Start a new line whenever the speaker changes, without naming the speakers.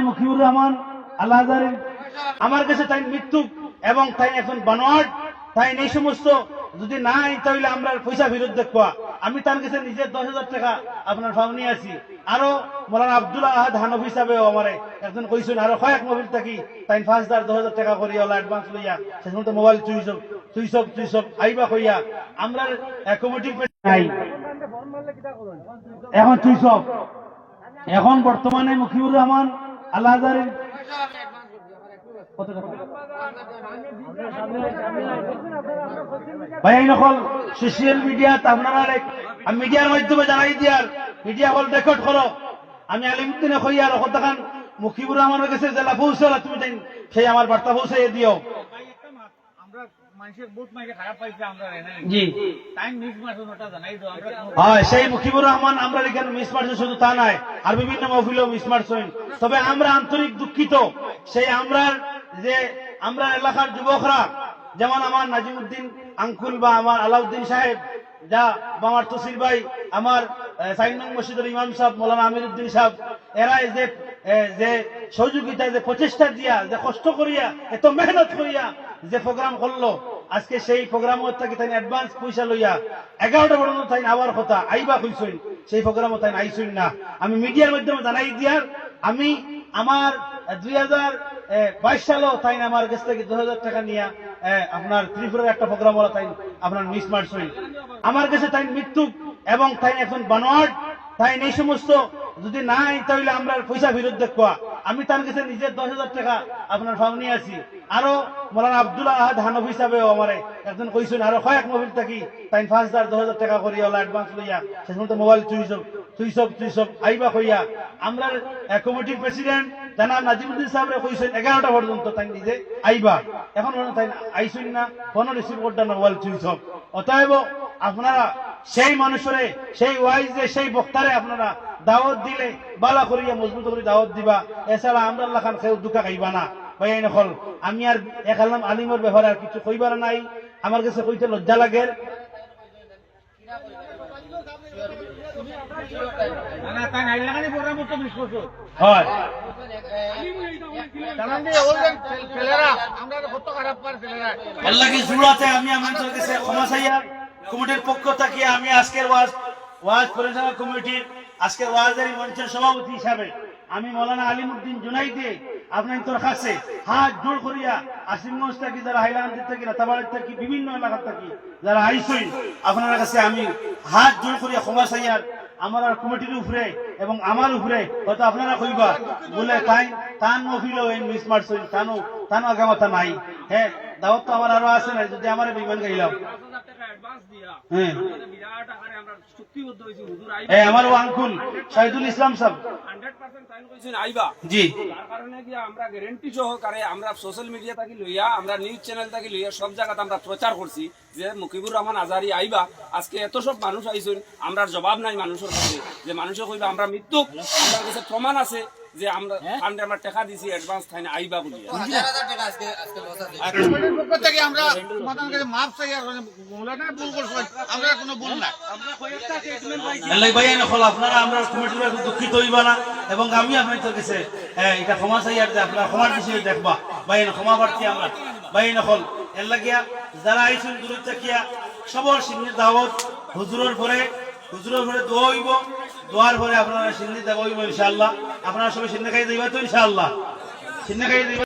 মুখিবুর রহমান আল আজহারী আমার কাছে তাই মৃত্যু এবং তাই এখন বানোয়াট তাই এই সমস্ত যদি নাই তাহলে আমরা পয়সা ফেরত দেখবা আমি তার কাছে নিজে 10,000 টাকা আপনার ফাউনি আছি আরো মৌলানা আব্দুল আহাদ হানফি সাহেব আমারে একজন কইছেন আরো কয়েক মোবাইল থাকি তাই 5,000 10,000 টাকা করি ওলা অ্যাডভান্স লইয়া সেজন্য তো মোবাইল চুইসব আইবা কইয়া আমরা কমিটি নাই এখন চুইসব এখন বর্তমানে মুখিবুর রহমান আল আজহারী ভাই এই নকল সোশ্যাল মিডিয়াত আপনারা মিডিয়ার মাধ্যমে জানাই দিয়ার মিডিয়া হল রেকর্ড করো আমি আলিমুদ্দিনে কই আর কতখান মুখিবুর রহমানের কাছে জেলা পৌঁছলা তুমি সেই আমার বার্তা পৌঁছাইয়ে দিও সেই মুখিবুর রহমান আমরা এখানে মিস মারছি শুধু তা নাই আর বিভিন্ন মহফিলেও মিস মারছেন তবে আমরা আন্তরিক দুঃখিত সেই আমরা এলাকার যুবকরা যেমন আমার নাজিমুদ্দিন আঙ্কুল বা আমার আলাউদ্দিন সাহেব যা আমার তসির ভাই আমার সাইনং মসজিদের ইমাম সাহেব মৌলানা আমিরুদ্দিন সাহেব এরা যে সহযোগিতা যে প্রচেষ্টা দিয়া যে কষ্ট করিয়া এত মেহনত করিয়া যে প্রোগ্রাম করলো আজকে সেই প্রোগ্রাম থাকি তাই অ্যাডভান্স পয়সা লইয়া 11টা পর্যন্ত তাই আবার কথা আইবা কইছেন সেই প্রোগ্রামও তাই আইছেন না আমি মিডিয়ার মাধ্যমে জানাই দিয়ার আমি আমার 2022 সালেও তাই আমার কাছ থেকে 2,000 টাকা নিয়ে আপনার ত্রিপুরার একটা প্রোগ্রাম হলো তাই আপনার মিস মারছেন আমার কাছে তাই মৃত্যু এবং তাই এখন বানোয়াট তাই এই সমস্ত যদি নাই তাহলে আমরা পয়সা ফেরত দেখবা আমি তার কাছে নিজে 10,000 টাকা আপনার ফাউনি আছি আরো মৌলানা আব্দুল আহাদ হানফি সাহেব আমারে একজন কইছেন আরো কয়েক মোবাইল থাকি তাই 5,000 10,000 টাকা করি ওলা অ্যাডভান্স লইয়া সেজন্য তো মোবাইল চুইসব আইবা কইয়া আমরা কমিটির প্রেসিডেন্ট জানাব নাজিমুদ্দিন সাহেব কইছেন 11টা পর্যন্ত তাই নিজে আইবা এখন তাই আইছেন না ফোন রিসিভ করতে না মোবাইল চুইসব অতএব আপনারা সেই মানুষরে সেই ওয়াইজে সেই বক্তারে আপনারা দাওয়াত দিলে বালা করিয়া মজবুত করে দাওয়াত দিবা এছাড়া আমরা লাখান কেউ দুঃখা খাইবা না ভাই এই নকল আমি আর এক আলিমের ব্যাপারে আর কিছু কইবার নাই আমার কাছে কইতে লজ্জা লাগে আমি আমার কাছে ক্ষমা চাইয়া কমিটির পক্ষ থেকে আমি আজকের ওয়াজ পরিচালনা কমিটির আজকের ওয়াজের মঞ্চের সভাপতি হিসাবে আমি মৌলানা আলিমুদ্দিন জুনাইদে আপনার তোর কাছে হাত জোড় করিয়া আসিমগঞ্জ থেকে যারা হাইলাকান্দি থেকে রাতাবাড়ির থেকে বিভিন্ন এলাকা থেকে যারা আইসই আপনার কাছে আমি হাত জোড় করিয়া ক্ষমা চাইয়ার আমার কমিটির উপরে এবং আমার উপরে হয়তো আপনারা কইবা বলে তাই তান মফিল মিস মারছেন তানো আগামাতা নাই হ্যাঁ দাওয়াত তো আমার আরো আছে না যদি আমার বিমান গাইলাম আমার আঙ্কুল শাহিদুল ইসলাম সাহেব জি
আমরা গ্যারান্টি সহকারে আমরা সোশ্যাল মিডিয়া থাকি লইয়া আমরা নিউজ চ্যানেল থাকি লইয়া সব জায়গাতে আমরা প্রচার করছি যে মুখিবুর রহমান আজহারী আইবা আজকে এত সব মানুষ আইছেন আমরা জবাব নাই মানুষের কাছে যে মানুষে কইবা আমরা মৃত্যু আমার কাছে প্রমাণ আছে যে আমরা ফান্ডে আমরা টাকা দিছি অ্যাডভান্স থাইনে আইবা বলি 1000 টাকা আজকে লস আছে আর কমিটির পক্ষ থেকে আমরা সমাধান করে মাফ চাই আর মৌলানা ভুল করছ আমরা কোনো ভুল না আমরা কয়েকটা স্টেটমেন্ট পাইছি
আল্লাহ ভাই নকল আপনারা আমরা কমিটির কাছে দুঃখিত হইবা না এবং আমি আপনাদের কাছে এটা ক্ষমা চাই আর আপনারা ক্ষমার বিষয়ে দেখবা ভাই ক্ষমা প্রার্থী আমরা ভাই নকল এর লাগিয়া যারা আইছেন দূর থেকে সবার সামনে দাওয়াত হুজুরের পরে দোয়া হইব দোয়ার পরে আপনারা সিন্নি দেব হইব ইনশাআল্লাহ আপনারা সবাই সিন্নি খাই দিবা তো ইনশাআল্লাহ সিন্নি খাই দিবা।